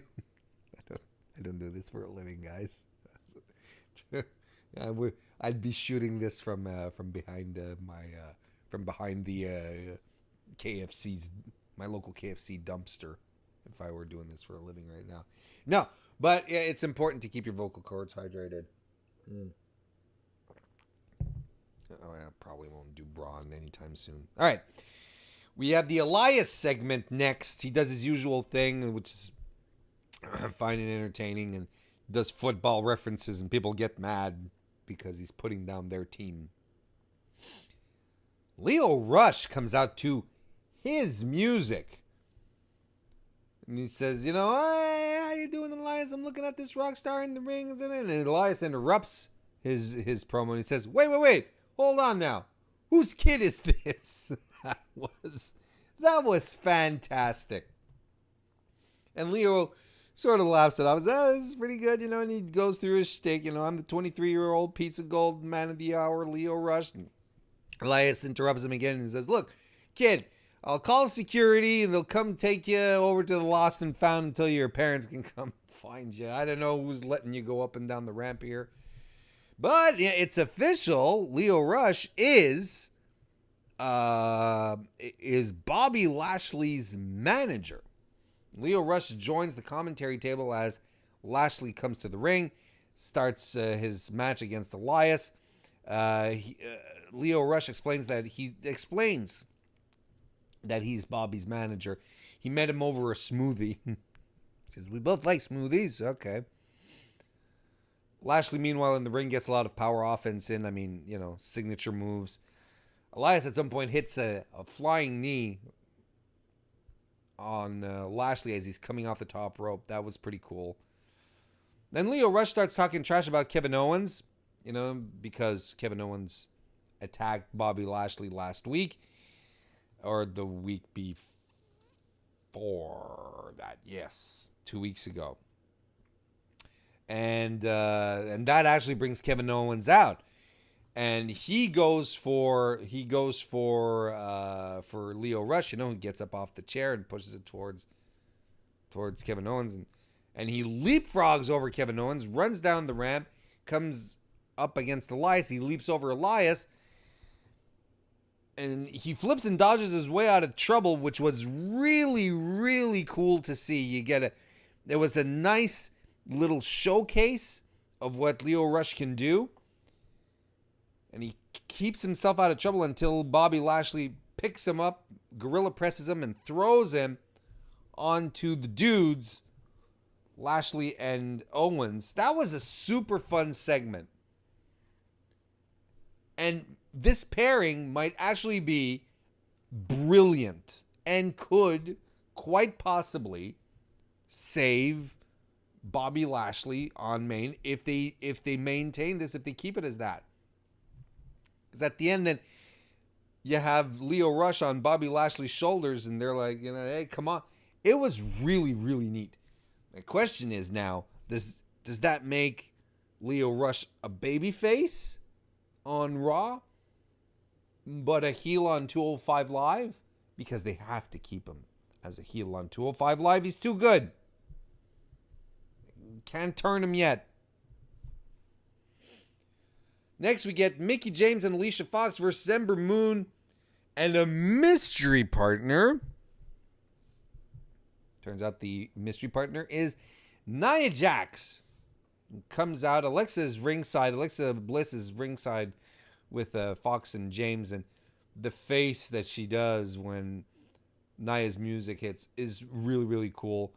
I don't do this for a living, guys. I'd be shooting this from behind from behind the KFC's, my local KFC dumpster, if I were doing this for a living right now. No, but yeah, it's important to keep your vocal cords hydrated. Oh, I probably won't do Braun anytime soon. All right. We have the Elias segment next. He does his usual thing, which is fine and entertaining, and does football references, and people get mad because he's putting down their team. Leo Rush comes out to his music. And he says, hey, how you doing, Elias? I'm looking at this rock star in the ring. And Elias interrupts his promo, and he says, wait. Hold on now. Whose kid is this? That was fantastic. And Leo sort of laughs it off. This is pretty good, and he goes through his shtick. I'm the 23-year-old piece of gold man of the hour, Leo Rush. And Elias interrupts him again and says, look, kid, I'll call security and they'll come take you over to the lost and found until your parents can come find you. I don't know who's letting you go up and down the ramp here. But yeah, it's official. Leo Rush is Bobby Lashley's manager. Leo Rush joins the commentary table as Lashley comes to the ring, starts his match against Elias. Leo Rush explains that he's Bobby's manager. He met him over a smoothie. Says, we both like smoothies. Okay. Lashley, meanwhile, in the ring, gets a lot of power offense in. Signature moves. Elias at some point hits a flying knee on Lashley as he's coming off the top rope. That was pretty cool. Then Leo Rush starts talking trash about Kevin Owens, because Kevin Owens attacked Bobby Lashley last week, or the week before that. Yes, 2 weeks ago. And that actually brings Kevin Owens out, and he goes for Leo Rush. He gets up off the chair and pushes it towards Kevin Owens, and he leapfrogs over Kevin Owens, runs down the ramp, comes up against Elias. He leaps over Elias, and he flips and dodges his way out of trouble, which was really, really cool to see. It was a nice little showcase of what Leo Rush can do. And he keeps himself out of trouble until Bobby Lashley picks him up, gorilla presses him, and throws him onto the dudes, Lashley and Owens. That was a super fun segment. And this pairing might actually be brilliant and could quite possibly save Bobby Lashley on main if they maintain this, if they keep it as that. Because at the end, then you have Leo Rush on Bobby Lashley's shoulders, and they're like, hey, come on. It was really, really neat. The question is now, does that make Leo Rush a babyface on Raw, but a heel on 205 Live? Because they have to keep him as a heel on 205 Live. He's too good. Can't turn him yet. Next, we get Mickie James and Alicia Fox versus Ember Moon and a mystery partner. Turns out the mystery partner is Nia Jax. Comes out. Alexa Bliss is ringside with Fox and James, and the face that she does when Nia's music hits is really, really cool.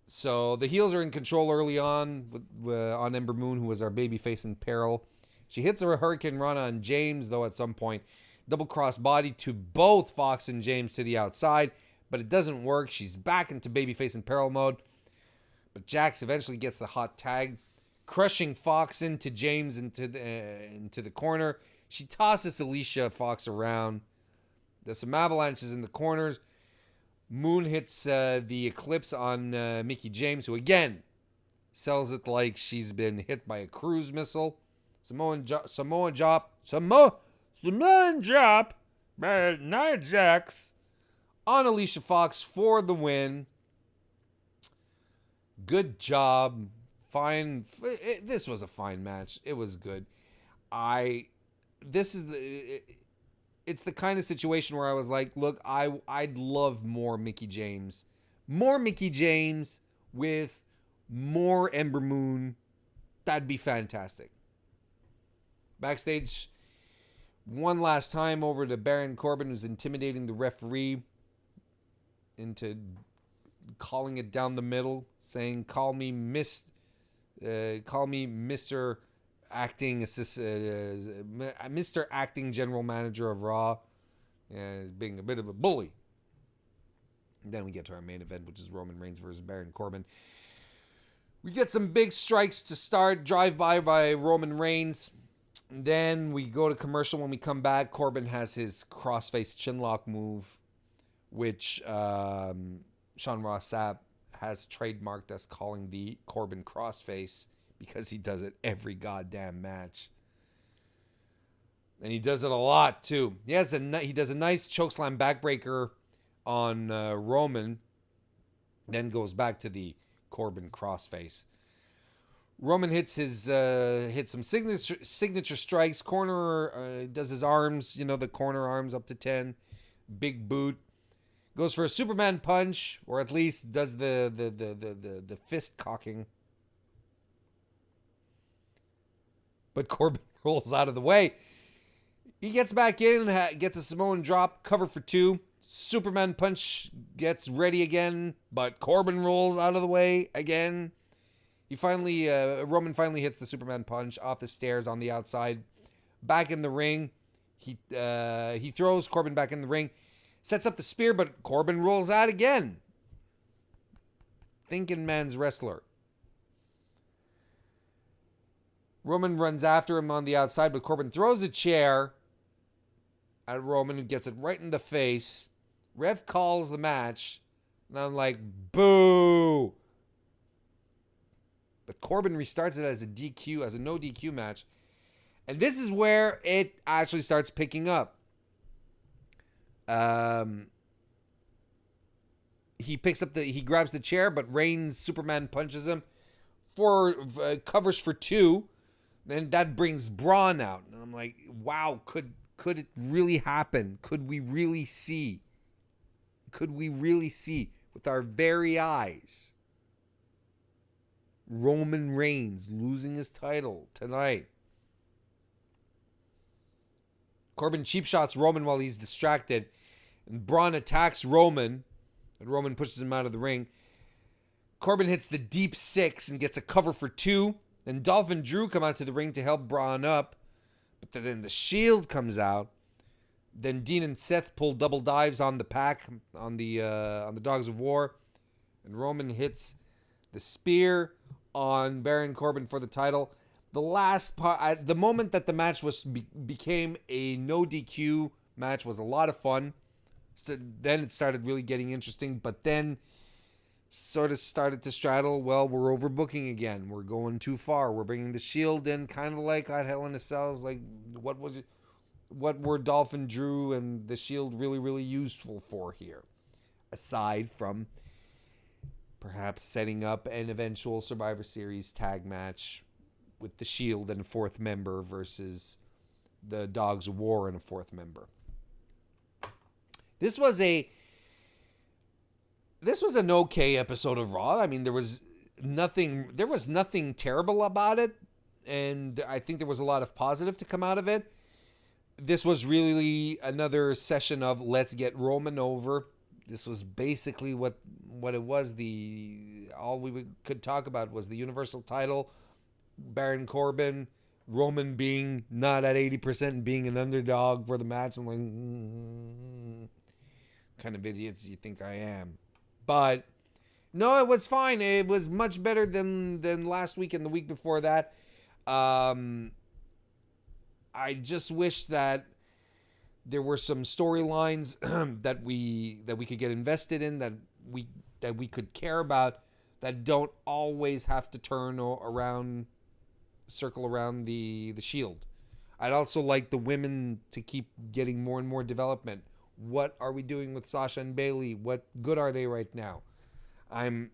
So the heels are in control early on on Ember Moon, who was our babyface in peril. She hits a Hurricane Rana on James, though at some point. Double cross body to both Fox and James to the outside, but it doesn't work. She's back into babyface in peril mode. But Jax eventually gets the hot tag, crushing Fox into James into the corner. She tosses Alicia Fox around. There's some avalanches in the corners. Moon hits the Eclipse on Mickie James, who again sells it like she's been hit by a cruise missile. Samoan drop Nia Jax on Alicia Fox for the win. Good job. Fine. This was a fine match. It was good. This is it's the kind of situation where I was like, look, I'd love more Mickey James. More Mickey James with more Ember Moon. That'd be fantastic. Backstage, one last time over to Baron Corbin, who's intimidating the referee into calling it down the middle, saying, call me Mr. Acting Mr. Acting General Manager of Raw, being a bit of a bully. And then we get to our main event, which is Roman Reigns versus Baron Corbin. We get some big strikes to start. Drive-by Roman Reigns. Then we go to commercial. When we come back, Corbin has his crossface chinlock move, which Sean Ross Sapp has trademarked as calling the Corbin crossface because he does it every goddamn match. And he does it a lot, too. He does a nice chokeslam backbreaker on Roman, then goes back to the Corbin crossface. Roman hits some signature strikes. Corner does his arms, the corner arms up to 10. Big boot. Goes for a Superman punch, or at least does the fist cocking. But Corbin rolls out of the way. He gets back in, gets a Samoan drop, cover for 2. Superman punch gets ready again, but Corbin rolls out of the way again. Roman finally hits the Superman punch off the stairs on the outside. Back in the ring, he throws Corbin back in the ring, sets up the spear, but Corbin rolls out again. Thinking man's wrestler. Roman runs after him on the outside, but Corbin throws a chair at Roman and gets it right in the face. Ref calls the match, and I'm like, boo! But Corbin restarts it as a DQ, as a no DQ match. And this is where it actually starts picking up. He grabs the chair, but Reigns Superman punches him covers for 2. Then that brings Braun out. And I'm like, wow, could it really happen? Could we really see with our very eyes Roman Reigns losing his title tonight? Corbin cheap shots Roman while he's distracted, and Braun attacks Roman, and Roman pushes him out of the ring. Corbin hits the deep 6 and gets a cover for 2. Then Dolph and Drew come out to the ring to help Braun up, but then the Shield comes out. Then Dean and Seth pull double dives on the pack, on the Dogs of War, and Roman hits the spear on Baron Corbin for the title. The last part, the moment that the match became a no DQ match, was a lot of fun. So then it started really getting interesting, but then sort of started to straddle, well, we're overbooking again. We're going too far. We're bringing the Shield in, kind of like at Hell in a Cell. Like, what were Dolph and Drew and the Shield really, really useful for here? Aside from perhaps setting up an eventual Survivor Series tag match with the Shield and a 4th member versus the Dogs of War and a 4th member. This was an okay episode of Raw. I mean, there was nothing terrible about it, and I think there was a lot of positive to come out of it. This was really another session of let's get Roman over. This was basically what it was. All we could talk about was the Universal title, Baron Corbin, Roman being not at 80% and being an underdog for the match. I'm like, kind of idiots do you think I am? But no, it was fine. It was much better than last week and the week before that. I just wish that there were some storylines that we could get invested in, that we could care about, that don't always have to circle around the Shield. I'd also like the women to keep getting more and more development. What are we doing with Sasha and Bailey? What good are they right now? I'm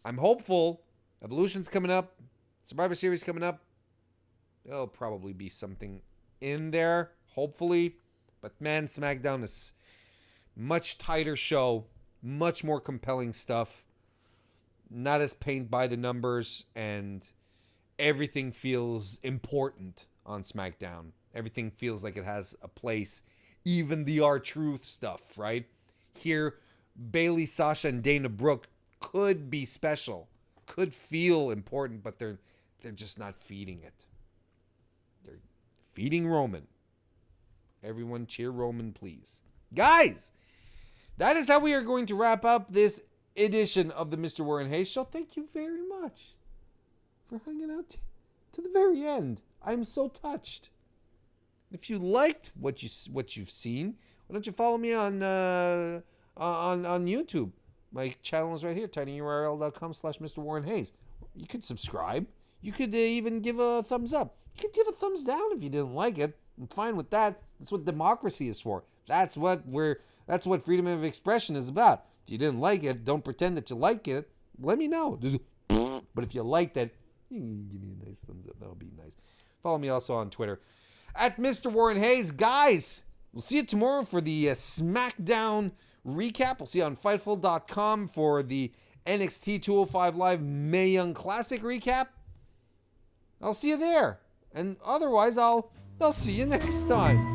hopeful. Evolution's coming up. Survivor Series coming up. There'll probably be something in there, hopefully. But man, SmackDown is much tighter show, much more compelling stuff. Not as paint by the numbers, and everything feels important on SmackDown. Everything feels like it has a place. Even the R-Truth stuff, right? Here, Bailey, Sasha, and Dana Brooke could be special, could feel important, but they're just not feeding it. They're feeding Roman. Everyone cheer Roman, please. Guys, that is how we are going to wrap up this edition of the Mr. Warren Hayes Show. Thank you very much for hanging out to the very end. I'm so touched. If you liked what you've seen, why don't you follow me on YouTube? My channel is right here, tinyurl.com/Mr. Warren Hayes. You could subscribe. You could even give a thumbs up. You could give a thumbs down if you didn't like it. I'm fine with that. That's what democracy is for. That's what freedom of expression is about. If you didn't like it, don't pretend that you like it. Let me know. But if you liked it, give me a nice thumbs up. That'll be nice. Follow me also on Twitter at Mr. Warren Hayes. Guys, we'll see you tomorrow for the SmackDown recap. We'll see you on Fightful.com for the NXT 205 Live Mae Young Classic recap. I'll see you there. And otherwise, I'll see you next time.